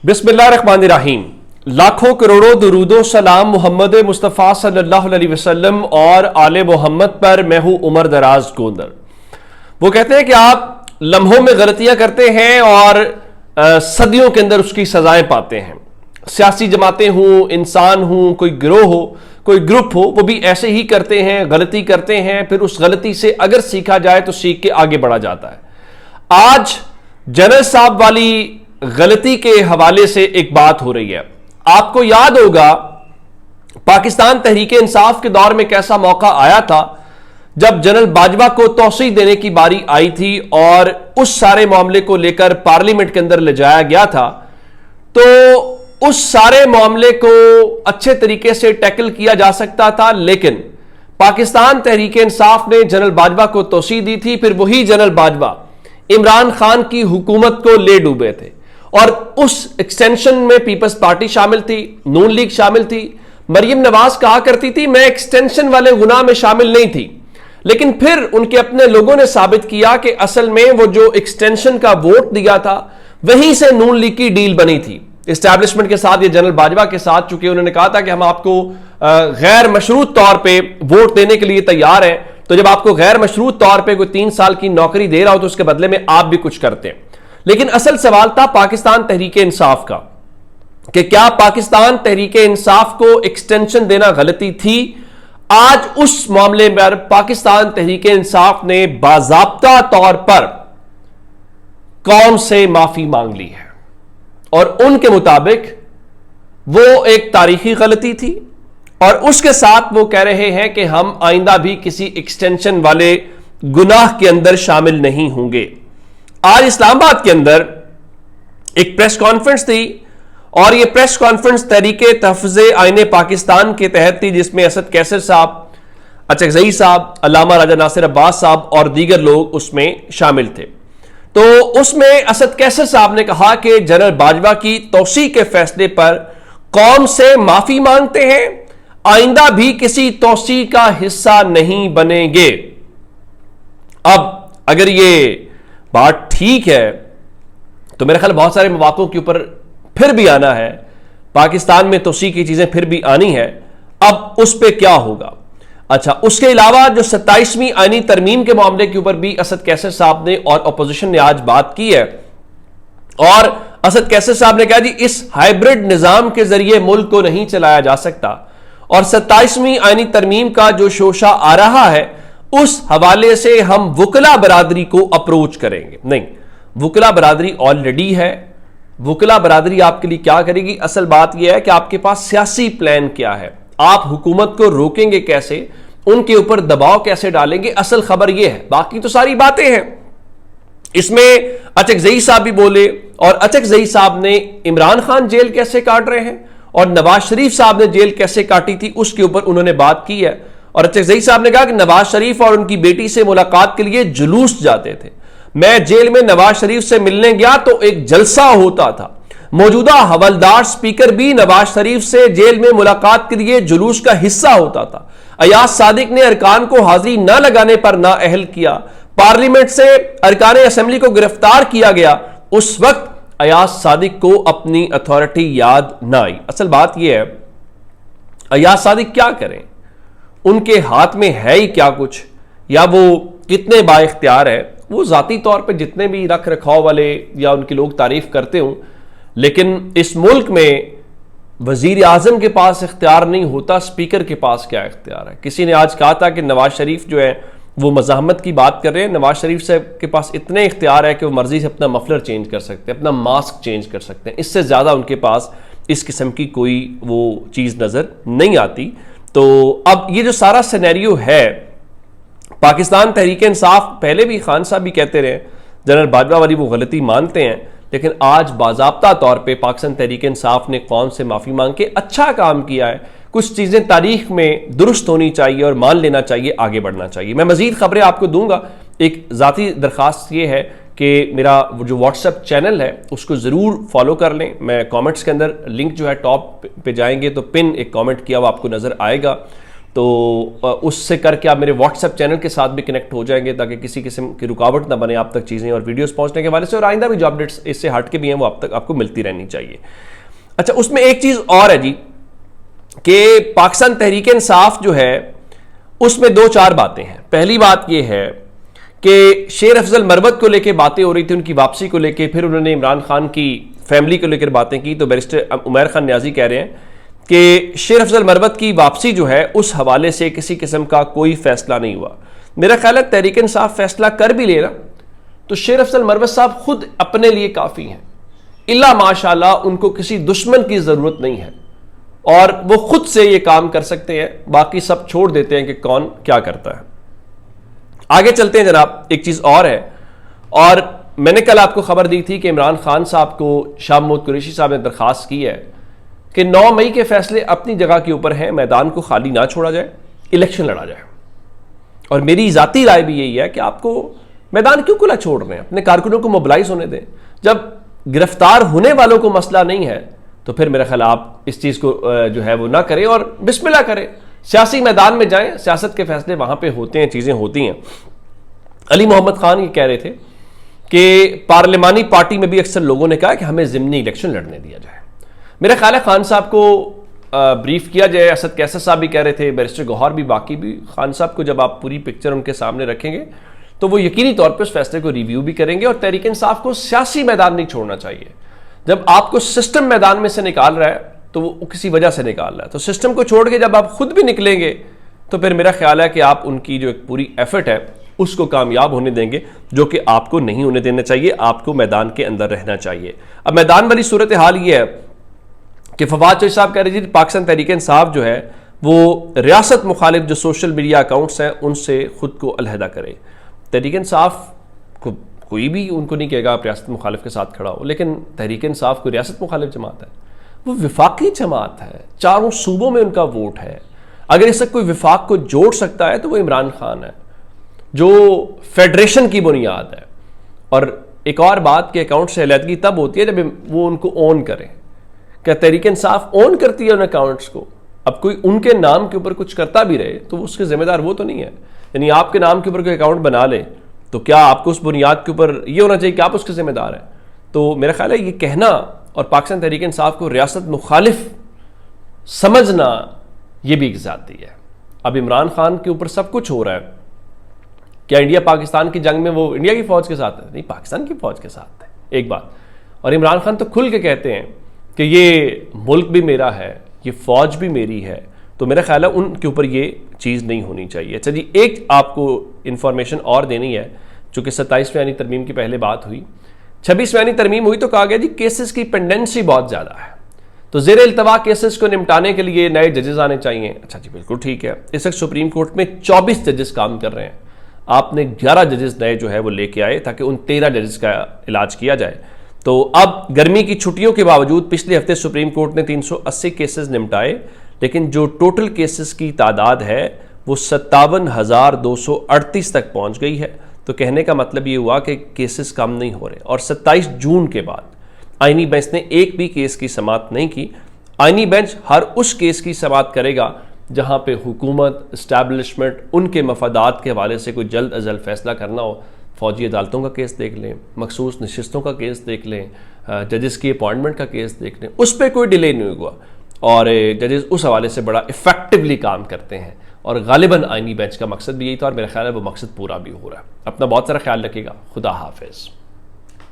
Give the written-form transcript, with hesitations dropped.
बिस्मिल्लाहिर्रहमानिर्रहीम। लाखों करोड़ों दुरूदो सलाम मोहम्मद मुस्तफ़ा सल्लल्लाहु अलैहि वसल्लम और आले मोहम्मद पर। मैं हूं उमर दराज गोंदर। वो कहते हैं कि आप लम्हों में गलतियां करते हैं और सदियों के अंदर उसकी सजाएं पाते हैं। सियासी जमातें हों, इंसान हों, कोई गिरोह हो, कोई ग्रुप हो, वो भी ऐसे ही करते हैं, गलती करते हैं, फिर उस गलती से अगर सीखा जाए तो सीख के आगे बढ़ा जाता है। आज जनरल साहब वाली गलती के हवाले से एक बात हो रही है। आपको याद होगा पाकिस्तान तहरीक इंसाफ के दौर में कैसा मौका आया था जब जनरल बाजवा को तौसीह देने की बारी आई थी और उस सारे मामले को लेकर पार्लियामेंट के अंदर ले जाया गया था। तो उस सारे मामले को अच्छे तरीके से टैकल किया जा सकता था, लेकिन पाकिस्तान तहरीक इंसाफ ने जनरल बाजवा को तौसीह दी थी। फिर वही जनरल बाजवा इमरान खान की हुकूमत को ले डूबे थे और उस एक्सटेंशन में पीपल्स पार्टी शामिल थी, नून लीग शामिल थी। मरियम नवाज कहा करती थी मैं एक्सटेंशन वाले गुनाह में शामिल नहीं थी, लेकिन फिर उनके अपने लोगों ने साबित किया कि असल में वो जो एक्सटेंशन का वोट दिया था वहीं से नून लीग की डील बनी थी एस्टैब्लिशमेंट के साथ, ये जनरल बाजवा के साथ। चूंकि उन्होंने कहा था कि हम आपको गैर मशरूत तौर पर वोट देने के लिए तैयार हैं, तो जब आपको गैर मशरूत तौर पर कोई 3 साल की नौकरी दे रहा हो तो उसके बदले में आप भी कुछ करते हैं। लेकिन असल सवाल था पाकिस्तान तहरीक इंसाफ का कि क्या पाकिस्तान तहरीक इंसाफ को एक्सटेंशन देना गलती थी। आज उस मामले पर पाकिस्तान तहरीक इंसाफ ने बाज़ाब्ता तौर पर कौम से माफी मांग ली है और उनके मुताबिक वो एक तारीखी गलती थी और उसके साथ वो कह रहे हैं कि हम आइंदा भी किसी एक्सटेंशन वाले गुनाह के अंदर शामिल नहीं होंगे। आज इस्लामाबाद के अंदर एक प्रेस कॉन्फ्रेंस थी और यह प्रेस कॉन्फ्रेंस तहरीके तहफ़्फ़ुज़े आईने पाकिस्तान के तहत थी, जिसमें असद कैसर साहब, अचकज़ई साहब, अल्लामा राजा नासिर अब्बास साहब और दीगर लोग उसमें शामिल थे। तो उसमें असद कैसर साहब ने कहा कि जनरल बाजवा की तौसीह के फैसले पर कौम से माफी मांगते हैं, आइंदा भी किसी तौसीह का हिस्सा नहीं बनेंगे। अब अगर ये बात ठीक है तो मेरे ख्याल बहुत सारे मौक़ों के ऊपर फिर भी आना है, पाकिस्तान में तौसीह की चीजें फिर भी आनी है। अब उस पर क्या होगा? अच्छा, उसके अलावा जो 27वीं आईनी तरमीम के मामले के ऊपर भी असद कैसर साहब ने और अपोजिशन ने आज बात की है और असद कैसर साहब ने कहा जी इस हाइब्रिड निजाम के जरिए मुल्क को नहीं चलाया जा सकता और 27वीं आईनी तरमीम का जो शोशा आ रहा है उस हवाले से हम वुकला बरादरी को अप्रोच करेंगे। नहीं, वुकला बरादरी ऑलरेडी है। वुकला बरादरी आपके लिए क्या करेगी? असल बात यह है कि आपके पास सियासी प्लान क्या है, आप हुकूमत को रोकेंगे कैसे, उनके ऊपर दबाव कैसे डालेंगे, असल खबर यह है। बाकी तो सारी बातें हैं। इसमें अचकज़ई साहब भी बोले और अचकज़ई साहब ने इमरान खान जेल कैसे काट रहे हैं और नवाज शरीफ साहब ने जेल कैसे काटी थी उसके ऊपर उन्होंने बात की है। और अचकज़ई साहब ने कहा कि नवाज शरीफ और उनकी बेटी से मुलाकात के लिए जुलूस जाते थे। मैं जेल में नवाज शरीफ से मिलने गया तो एक जलसा होता था। मौजूदा हवलदार स्पीकर भी नवाज शरीफ से जेल में मुलाकात के लिए जुलूस का हिस्सा होता था। अयाज सादिक ने अरकान को हाजिरी न लगाने पर नाअहल किया। पार्लियामेंट से अरकान असेंबली को गिरफ्तार किया गया। उस वक्त अयाज सादिक को अपनी अथॉरिटी याद न आई। असल बात यह है अयाज सादिक क्या करें, उनके हाथ में है ही क्या कुछ, या वो कितने बाइख्तियार है। वो जाती तौर पे जितने भी रख रखाव वाले या उनके लोग तारीफ करते हों, लेकिन इस मुल्क में वजीर आजम के पास इख्तियार नहीं होता, स्पीकर के पास क्या इख्तियार है। किसी ने आज कहा था कि नवाज शरीफ जो है वो मज़ाहमत की बात कर रहे हैं। नवाज शरीफ से के पास इतने इख्तियार है कि वो मर्जी से अपना मफलर चेंज कर सकते हैं, अपना मास्क चेंज कर सकते हैं। इससे ज़्यादा उनके पास इस किस्म की कोई वो चीज़ नज़र नहीं आती। तो अब ये जो सारा सिनेरियो है, पाकिस्तान तहरीक इंसाफ पहले भी खान साहब भी कहते रहे जनरल बाजवा वाली वो गलती मानते हैं, लेकिन आज बाज़ाब्ता तौर पे पाकिस्तान तहरीक इंसाफ ने कौम से माफ़ी मांग के अच्छा काम किया है। कुछ चीज़ें तारीख में दुरुस्त होनी चाहिए और मान लेना चाहिए, आगे बढ़ना चाहिए। मैं मज़ीद खबरें आपको दूंगा। एक ज़ाती दरख्वास्त ये है कि मेरा जो व्हाट्सएप चैनल है उसको ज़रूर फॉलो कर लें। मैं कमेंट्स के अंदर लिंक जो है टॉप पे जाएंगे तो पिन एक कमेंट किया हुआ आपको नज़र आएगा। तो उससे करके आप मेरे व्हाट्सएप चैनल के साथ भी कनेक्ट हो जाएंगे ताकि किसी किस्म की रुकावट ना बने आप तक चीज़ें और वीडियोस पहुंचने के हवाले से, और आइंदा भी जो अपडेट्स इससे हट के भी हैं वो आप तक आपको मिलती रहनी चाहिए। अच्छा, उसमें एक चीज़ और है जी कि पाकिस्तान तहरीक इंसाफ जो है उसमें 2-4 बातें हैं। पहली बात यह है कि शेर अफजल मरवत को लेकर बातें हो रही थी, उनकी वापसी को लेकर, फिर उन्होंने इमरान खान की फैमिली को लेकर बातें की। तो बैरिस्टर उमैर खान न्याजी कह रहे हैं कि शेर अफजल मरवत की वापसी जो है उस हवाले से किसी किस्म का कोई फैसला नहीं हुआ। मेरा ख्याल है तहरीक इंसाफ फैसला कर भी लेना तो शेर अफजल मरवत साहब खुद अपने लिए काफ़ी हैं, इल्ला माशाल्लाह उनको किसी दुश्मन की ज़रूरत नहीं है और वो खुद से ये काम कर सकते हैं, बाकी सब छोड़ देते हैं कि कौन क्या करता है। आगे चलते हैं जनाब। एक चीज़ और है, और मैंने कल आपको खबर दी थी कि इमरान खान साहब को शाह महमूद कुरैशी साहब ने दरख्वास्त की है कि 9 मई के फैसले अपनी जगह के ऊपर हैं, मैदान को खाली ना छोड़ा जाए, इलेक्शन लड़ा जाए। और मेरी ज़ाती राय भी यही है कि आपको मैदान क्यों खुला छोड़ रहे हैं, अपने कारकुनों को मोबिलाइज होने दें। जब गिरफ्तार होने वालों को मसला नहीं है तो फिर मेरे ख्याल आप इस चीज़ को जो है वो ना करें और बिस्मिल्लाह करें, सियासी मैदान में जाएं, सियासत के फैसले वहाँ पे होते हैं, चीज़ें होती हैं। अली मोहम्मद खान ये कह रहे थे कि पार्लिमानी पार्टी में भी अक्सर लोगों ने कहा कि हमें ज़िमनी इलेक्शन लड़ने दिया जाए। मेरा ख्याल है खान साहब को ब्रीफ किया जाए। असद कैसर साहब भी कह रहे थे, बैरिस्टर गौहर भी, बाकी भी। खान साहब को जब आप पूरी पिक्चर उनके सामने रखेंगे तो वो यकीनी तौर पर उस फैसले को रिव्यू भी करेंगे। और तहरीक इंसाफ को सियासी मैदान नहीं छोड़ना चाहिए। जब आपको सिस्टम मैदान में से निकाल रहा है तो वो किसी वजह से निकाल रहा है, तो सिस्टम को छोड़ के जब आप खुद भी निकलेंगे तो फिर मेरा ख्याल है कि आप उनकी जो एक पूरी एफर्ट है उसको कामयाब होने देंगे, जो कि आपको नहीं होने देना चाहिए। आपको मैदान के अंदर रहना चाहिए। अब मैदान वाली सूरत हाल ये है कि फवाद चौधरी साहब कह रहे जी पाकिस्तान तहरीक इंसाफ जो है वो रियासत मुखालिफ जो सोशल मीडिया अकाउंट्स हैं उनसे खुद को अलहदा करे। तहरीक इंसाफ को कोई भी उनको नहीं कहेगा आप रियासत मुखालिफ के साथ खड़ा हो, लेकिन तहरीक इंसाफ को रियासत मुखालिफ जमात है, वो विफाकी जमात है, चारों सूबों में उनका वोट है। अगर इससे कोई विफाक को जोड़ सकता है तो वो इमरान खान है जो फेडरेशन की बुनियाद है। और एक और बात के अकाउंट से अलहदगी तब होती है जब वो उनको ओन करें। क्या तहरीक इंसाफ ओन करती है उन अकाउंट्स को? अब कोई उनके नाम के ऊपर कुछ करता भी रहे तो उसके जिम्मेदार वो तो नहीं है। यानी आपके नाम के ऊपर कोई अकाउंट बना ले तो क्या आपको उस बुनियाद के ऊपर ये होना चाहिए कि आप उसके जिम्मेदार हैं? तो मेरा ख्याल है ये कहना और पाकिस्तान तहरीक इंसाफ को रियासत मुखालिफ समझना ये भी एक ज़्यादती है। अब इमरान खान के ऊपर सब कुछ हो रहा है। क्या इंडिया पाकिस्तान की जंग में वो इंडिया की फौज के साथ है? नहीं, पाकिस्तान की फौज के साथ है, एक बात। और इमरान खान तो खुल के कहते हैं कि ये मुल्क भी मेरा है, ये फौज भी मेरी है। तो मेरा ख्याल है उनके ऊपर ये चीज़ नहीं होनी चाहिए। अच्छा जी, एक आपको इंफॉर्मेशन और देनी है, चूँकि 27वें यानी तरमीम की पहले बात हुई, 26वें यानी तरमीम हुई तो कहा गया जी केसेस की पेंडेंसी बहुत ज़्यादा है, तो ज़ेर इल्तवा केसेस को निपटाने के लिए नए जजेस आने चाहिए। अच्छा जी, बिल्कुल ठीक है। इस वक्त सुप्रीम कोर्ट में 24 जजेस काम कर रहे हैं। आपने 11 जजेस नए जो है वो लेके आए ताकि उन 13 जजेस का इलाज किया जाए। तो अब गर्मी की छुट्टियों के बावजूद पिछले हफ्ते सुप्रीम कोर्ट ने 380 केसेस निपटाए, लेकिन जो टोटल केसेस की तादाद है वो 57,238 तक पहुंच गई है। तो कहने का मतलब ये हुआ कि केसेस कम नहीं हो रहे। और 27 जून के बाद आईनी बेंच ने एक भी केस की समाअत नहीं की। आईनी बेंच हर उस केस की समाअत करेगा जहां पे हुकूमत, इस्टेब्लिशमेंट, उनके मफादात के हवाले से कोई जल्द अज जल्द फैसला करना हो। फौजी अदालतों का केस देख लें, मखसूस नशिस्तों का केस देख लें, जजेस की अपॉइंटमेंट का केस देख लें, उस पर कोई डिले नहीं हुआ और जजेस उस हवाले से बड़ा इफेक्टिवली काम करते हैं। और गालिबन आईनी बेंच का मकसद भी यही था और मेरा ख्याल है वो मकसद पूरा भी हो रहा है। अपना बहुत सारा ख्याल रखिएगा। खुदा हाफिज़।